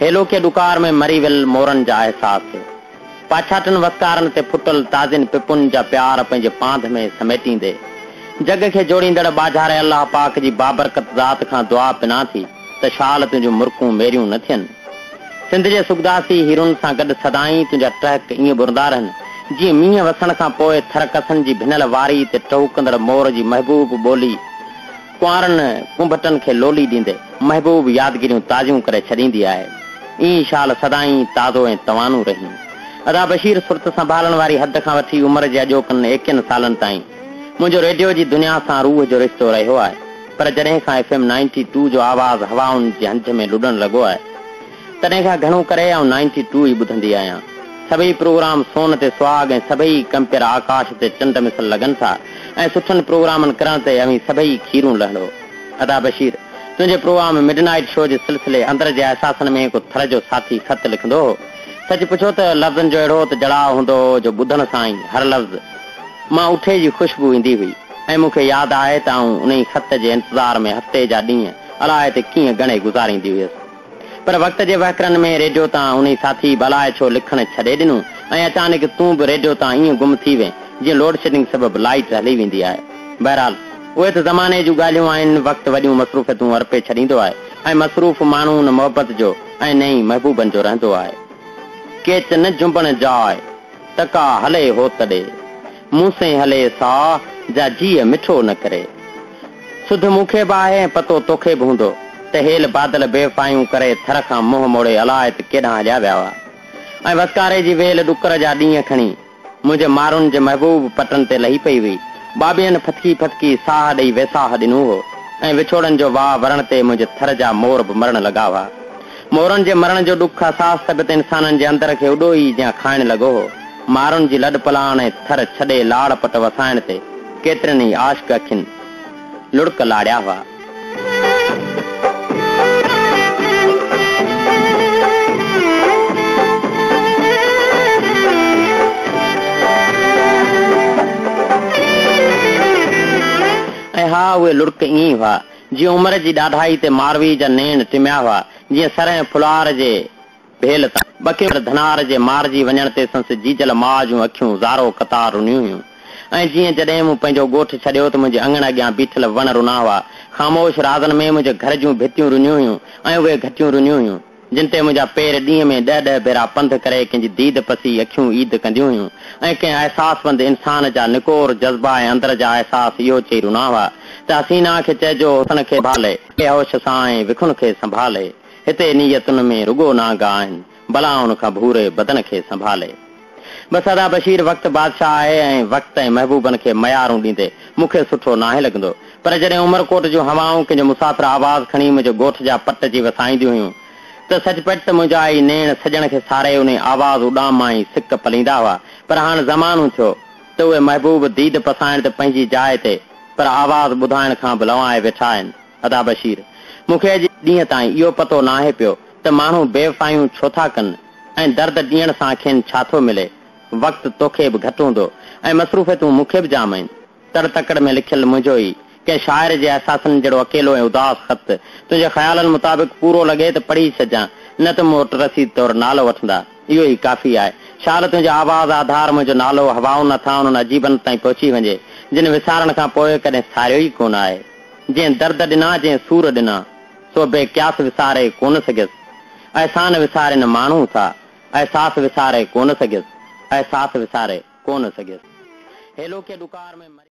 Hello के डुकार में मरी विल मोरन जा एहसास पाछाटन वस्कारन ते फुटल ताजिन पिपुन जा प्यार पंहिंजे पांध में समेटींदे जग के जोड़ींदड़ बाजारे अल्लाह पाक जी बाबरकत ज़ात खां दुआ पिना थी त शाल तुंहिंजूं मुर्कूं मेरियूं न थियनि। सिंध जे सुगदासी हीरुनि सां गॾु सदाई तुंहिंजा टहक ईअं बुरंदा रहनि जीअं मींहं वसण खां पोइ थरकसनि जी भिनल वारी ते टहकंदड़ मोर जी महबूब ॿोली कुंवारनि कुंभटनि खे लोली ॾींदे महबूब यादगिरियूं ताज़ियूं करे छॾींदी आहे। ई शाल सदाई ताज़ो ऐं तवानू रही। अदा बशीर सुरत संभालण वारी हद खां वठी उमिरि जे अॼोकनि 21 सालनि ताईं मुंहिंजो रेडियो जी दुनिया सां रूह जो रिश्तो रहियो आहे, पर जॾहिं खां FM 92 जो आवाज़ हवाउनि जे हंज में लुॾण लॻो आहे तॾहिं खां घणो करे 92 ई ॿुधंदी आहियां। सभई प्रोग्राम सोन ते सुहाग ऐं सभई कंपेर आकाश ते चंड मिसल लॻनि था ऐं सुठनि प्रोग्रामनि करण ते अवी सभई खीरूं लहणो। अदा बशीर तुंहिंजे प्रोग्राम मिडनाइट शो जे सिलसिले अंदर जे एहसासनि में हिकु थर जो साथी ख़त लिखंदो हो। सच पुछो त लफ़्ज़नि जो अहिड़ो त जड़ाव हूंदो हो जो ॿुधण सां ई हर लफ़्ज़ मां उठे जी ख़ुशबू ईंदी हुई ऐं मूंखे यादि आहे त आऊं उन ख़त जे इंतज़ार में हफ़्ते जा ॾींहं अलाए त कीअं घणे गुज़ारींदी हुयसि। पर वक़्त जे वहकरनि में रेडियो तां उन साथी भलाए छो लिखण छॾे ॾिनो ऐं अचानक तूं बि रेडियो तां ईअं गुम थी वे जीअं लोड शेडिंग सबबि लाइट हली वेंदी आहे। बहरहाल उहे त ज़माने जूं ॻाल्हियूं आहिनि। वक़्तु वॾियूं मसरूफ़ियतूं अर्पे छॾींदो आहे ऐं मसरूफ़ माण्हू न मोहबत जो ऐं न ई महबूबनि जो रहंदो आहे। केच न जुंबण जाए तका हले हो तॾे मूं से हले सा जा जीअ मिठो न करे सुध मूंखे बि आहे पतो तोखे बि हूंदो त हेल बादल बेफ़ायूं करे थर खां मुंहुं मोड़े अलाए त केॾांहुं हलिया विया हुआ ऐं वसकारे जी वेल डुकर जा ॾींहं खणी मुंहिंजे मारुनि जे महबूब पटनि ते लही पई हुई। बाबियनि फटकी फटकी साह ॾेई वेसाह ॾिनो हो ऐं विछोड़नि जो वाह वरण ते मुंहिंजे थर जा मोर बि मरण लॻा हुआ। मोरनि जे मरण जो ॾुख अहसास त इंसाननि जे अंदर खे उॾो ई ॼा खाइण लॻो हो। मारुनि जी लॾ पलाण ऐं थर छॾे लाड़ पट वसाइण ते केतिरनि ई आशिक अखियुनि लुड़क लाड़िया हुआ। ऐं हा उहे लुड़क ईअं हुआ जीअं उमिरि जी ॾाढाई ते मारवी जा नेण टिमिया हुआ, जीअं सर फुलार जे भेल बके धनार जे मारजी वञण ते संस जीजल माउ जूं अखियूं ज़ारो कतार रुनियूं हुयूं। ऐं जीअं जॾहिं मूं पंहिंजो ॻोठु छॾियो त मुंहिंजे अङण अॻियां बीठल वण रुना हुआ। ख़ामोश राज़नि में मुंहिंजे घर जूं भितियूं रुनियूं हुयूं ऐं उहे घटियूं रुनियूं हुयूं जिन ते मुंहिंजा पेर ॾींहं में 10-10 भेरा पंधु करे कंहिंजी दीद पसी अखियूं ईद कंदियूं हुयूं ऐं कंहिं अहसासमंद इंसान जा निकोर जज़्बा ऐं अंदर जा अहसास इहो चई रुना हुआ त हसीना खे चइजो हुसन खे भाले बेहोश सां ऐं विखुन खे संभाले हिते नीयतुनि में रुगो नागा आहिनि भला उन खां भूरे बदन खे संभाले। बसि अदा बशीर वक़्तु बादशाह आहे ऐं वक़्तु ऐं महबूबनि खे मयारूं ॾींदे मूंखे सुठो नाहे लॻंदो। पर जॾहिं उमरकोट जूं हवाऊं कंहिंजो मुसाफ़िर आवाज़ खणी मुंहिंजे ॻोठ जा पट जी वसाईंदियूं हुयूं त सचपच त मुंहिंजा ई नेण सजण खे सारे उन आवाज़ उॾाम मां ई सिक पलींदा हुआ। पर हाणे ज़मानो थियो त उहे महबूब दीद पसाइण ते पंहिंजी जाइ ते पर आवाज़ ॿुधाइण खां बि लवाए वेठा आहिनि। अदा बशीर मूंखे अॼु ॾींहं ताईं इहो पतो नाहे पियो त माण्हू बेवफ़ायूं छो था कनि ऐं दर्द ॾियण सां खेनि छा थो मिले। वक़्तु तोखे बि घटि हूंदो ऐं मसरूफ़ियतूं मूंखे बि जाम आहिनि। तड़ तकड़ में लिखियल मुंहिंजो ई कंहिं शाइर जे अहसासनि जहिड़ो अकेलो ऐं उदास ख़त तुंहिंजे ख़्यालनि मुताबिक़ पूरो लॻे त पढ़ी छॾिजां न त मूं वटि रसीद तौरु नालो वठंदा। इहो ई काफ़ी आहे। शाल तुंहिंजे आवाज़ आधार मुंहिंजो नालो हवाउनि नथा उन्हनि अजीबनि ताईं पहुची वञे जिन विसारण खां पोइ कॾहिं सारियो ई कोन आहे। जंहिं दर्द ॾिना जंहिं सूर ॾिना सो बेक्यास विसारे कोन सघियसि। अहसान विसारे न माण्हू था एहसास विसारे कोन सघियसि। एहसास विसारे कोन सघियसि। हेलो के डुकार में